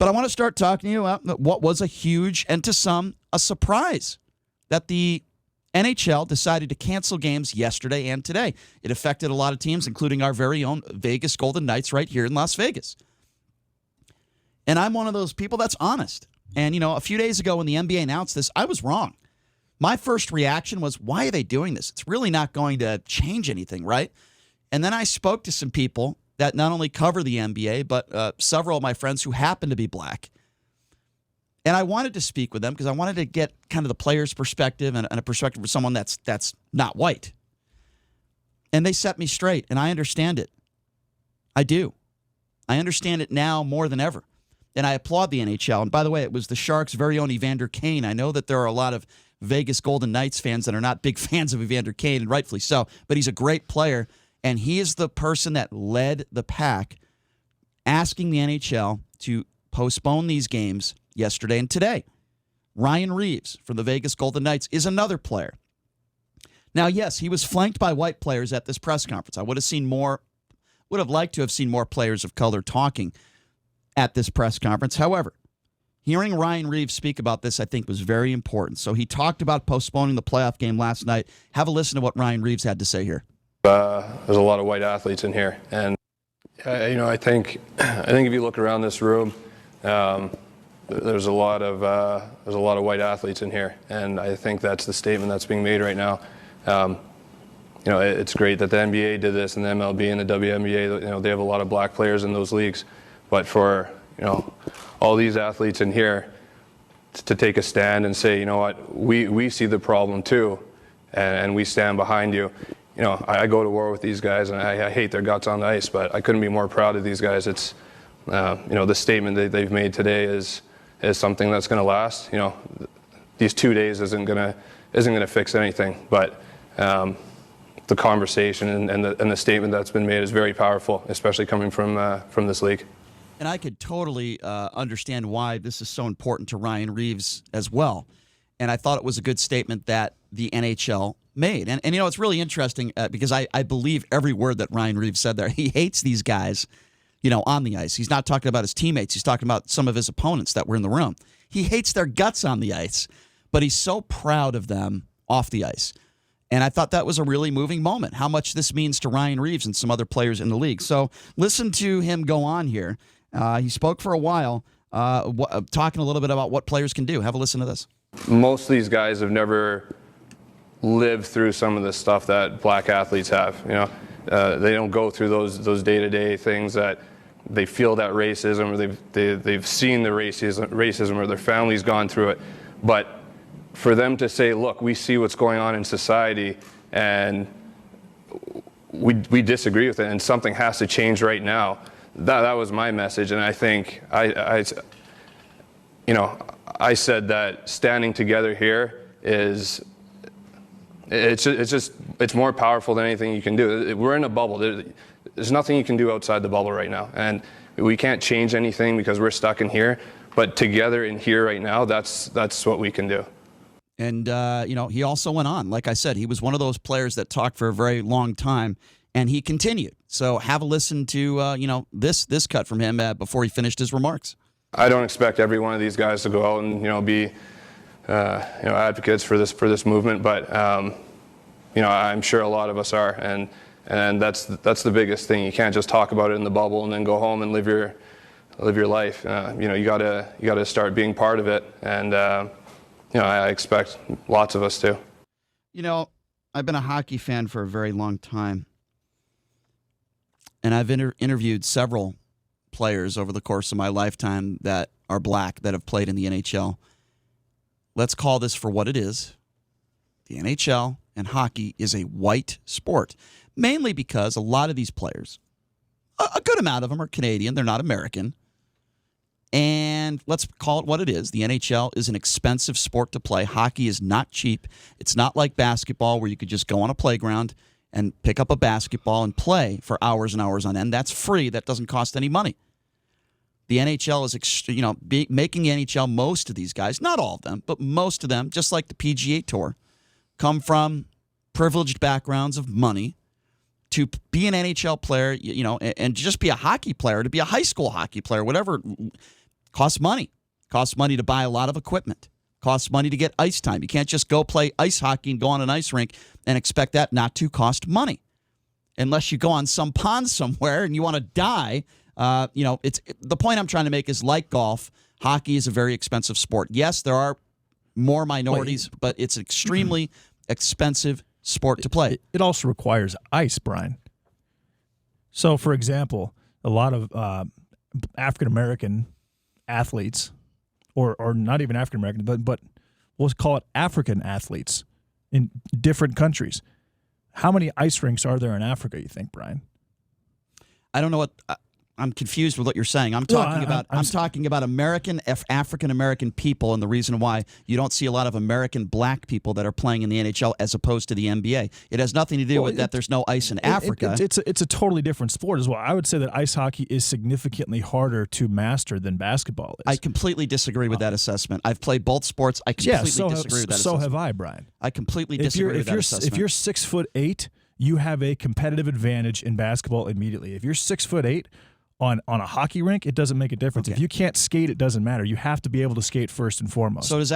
But I want to start talking to you about what was a huge, and to some, a surprise, that the NHL decided to cancel games yesterday and today. It affected a lot of teams, including our very own Vegas Golden Knights right here in Las Vegas. And I'm one of those people that's honest. And, a few days ago when the NBA announced this, I was wrong. My first reaction was, why are they doing this? It's really not going to change anything, right? And then I spoke to some people that not only cover the NBA, but several of my friends who happen to be black. And I wanted to speak with them because I wanted to get kind of the player's perspective and a perspective of someone that's not white. And they set me straight, and I understand it. I do. I understand it now more than ever. And I applaud the NHL. And by the way, it was the Sharks' very own Evander Kane. I know that there are a lot of Vegas Golden Knights fans that are not big fans of Evander Kane, and rightfully so, but he's a great player. And he is the person that led the pack asking the NHL to postpone these games yesterday and today. Ryan Reeves from the Vegas Golden Knights is another player. Now, yes, he was flanked by white players at this press conference. I would have liked to have seen more players of color talking at this press conference. However, hearing Ryan Reeves speak about this, I think, was very important. So he talked about postponing the playoff game last night. Have a listen to what Ryan Reeves had to say here. There's a lot of white athletes in here, and I think if you look around this room, there's a lot of white athletes in here, and I think that's the statement that's being made right now. It's great that the NBA did this, and the MLB and the WNBA. They have a lot of black players in those leagues, but for all these athletes in here to take a stand and say, you know what, we see the problem too, and we stand behind you. I go to war with these guys, and I hate their guts on the ice, but I couldn't be more proud of these guys. It's, the statement that they've made today is something that's going to last. These 2 days isn't going to fix anything, but the conversation and the statement that's been made is very powerful, especially coming from this league. And I could totally understand why this is so important to Ryan Reeves as well. And I thought it was a good statement that the NHL made. And it's really interesting because I believe every word that Ryan Reeves said there. He hates these guys, on the ice. He's not talking about his teammates. He's talking about some of his opponents that were in the room. He hates their guts on the ice, but he's so proud of them off the ice. And I thought that was a really moving moment, how much this means to Ryan Reeves and some other players in the league. So listen to him go on here. He spoke for a while, talking a little bit about what players can do. Have a listen to this. Most of these guys have never lived through some of the stuff that black athletes have. They don't go through those day-to-day things that they feel that racism, or they've seen the racism, or their family's gone through it. But for them to say, look, we see what's going on in society, and we disagree with it, and something has to change right now. That was my message, and I think I said that standing together here is it's more powerful than anything you can do. We're in a bubble. There's nothing you can do outside the bubble right now, and we can't change anything because we're stuck in here. But together in here right now, that's what we can do. And he also went on. Like I said, he was one of those players that talked for a very long time. And he continued. So have a listen to this cut from him before he finished his remarks. I don't expect every one of these guys to go out and be advocates for this movement, but I'm sure a lot of us are, and that's the biggest thing. You can't just talk about it in the bubble and then go home and live your life. You gotta start being part of it, and I expect lots of us to. I've been a hockey fan for a very long time. And I've interviewed several players over the course of my lifetime that are black that have played in the NHL. Let's call this for what it is. The NHL and hockey is a white sport, mainly because a lot of these players, a good amount of them are Canadian. They're not American. And let's call it what it is. The NHL is an expensive sport to play. Hockey is not cheap. It's not like basketball where you could just go on a playground and pick up a basketball and play for hours and hours on end. That's free. That doesn't cost any money. The NHL is, making the NHL, most of these guys, not all of them, but most of them, just like the PGA Tour, come from privileged backgrounds of money. To be an NHL player, and just be a hockey player, to be a high school hockey player, whatever Costs money. Costs money to buy a lot of equipment. Costs money to get ice time. You can't just go play ice hockey and go on an ice rink and expect that not to cost money. Unless you go on some pond somewhere and you want to die. It's the point I'm trying to make is like golf, hockey is a very expensive sport. Yes, there are more minorities, but it's an extremely expensive sport to play. It also requires ice, Brian. So, for example, a lot of African-American athletes, or not even African-American, but we'll call it African athletes in different countries. How many ice rinks are there in Africa, you think, Brian? I don't know what I'm confused with what you're saying. I'm talking about African American people, and the reason why you don't see a lot of American black people that are playing in the NHL as opposed to the NBA. It has nothing to do with that. There's no ice in Africa. It's a totally different sport as well. I would say that ice hockey is significantly harder to master than basketball is. I completely disagree with that assessment. I've played both sports. I completely disagree with that assessment. So have I, Brian. I completely disagree with that assessment. If you're 6'8", you have a competitive advantage in basketball immediately. If you're 6'8", on a hockey rink, it doesn't make a difference. Okay. If you can't skate, it doesn't matter. You have to be able to skate first and foremost. So does that